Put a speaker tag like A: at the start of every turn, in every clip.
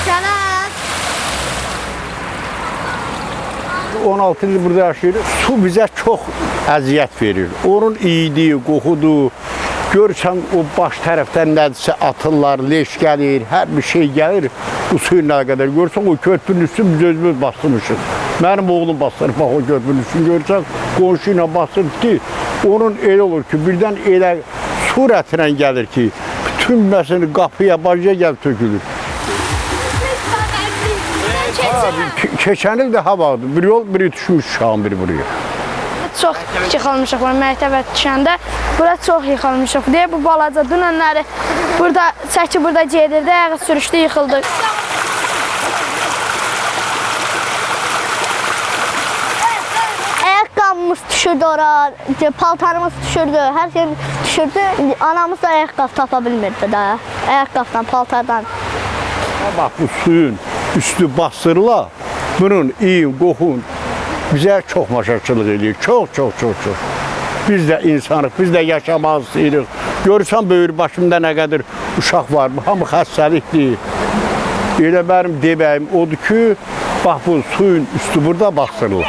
A: Cənab.
B: 16 il burada yaşayırıq. Su bizə çox əziyyət verir. Onun iyiliyi, qoxudur. Görürsən o baş tərəfdən nədirsə atırlar, leş gəlir, hər bir şey gəlir. Bu suyun nə qədər görürsən o körpünün üstünü biz özümüz bastırmışıq. Mənim oğlum bastırır, bax o körpünün üstünü görürsən qonşu ilə bastırır ki, onun elə olur ki, birdən elə surətlə gəlir ki, bütün məsələni qapıya, bacıya gəlib tökülür. Keçənlik də havadır. Bir yol, biri düşmüş uşağın biri buraya.
A: Çox yıxılmışıq məktəbə düşəndə. Bura çox yıxılmışıq. Deyə bu balaca dünənləri burada, çəki burada gedirdi, ayağı sürüşdü, yıxıldı.
C: Ayaqqabımız düşürdü ora, paltarımız düşürdü, hər şey düşürdü. Anamız da ayaqqabı tapa bilmirdi da, ayaqqabıdan, paltardan.
B: Bax bu suyun üstü bastırıla, bunun iyi, qoxun bizə çox maşaqçılıq edir. Çox. Biz də insanıq, biz də yaşamaq istəyirik. Görürsən böyür başımda nə qədər uşaq var, hamı xəstəlikdir. Elə mənim deməyim odur ki, bax bu suyun üstü burada bastırılır.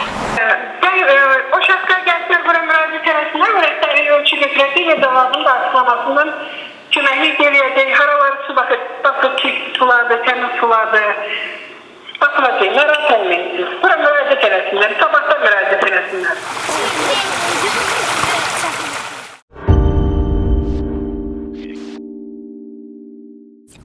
D: O şəxslər gəlsinlər bura müraciət eləsinlər, rəhbəri ölçü götürəcək və davamının da açıqlamasından köməklik eləyəcək. Haraları su baxıb ki, sulardır, təmiz sulardır. Baxılacaq, narahat olmayın. Bura müraciət eləsinlər, sabahdan müraciət eləsinlər.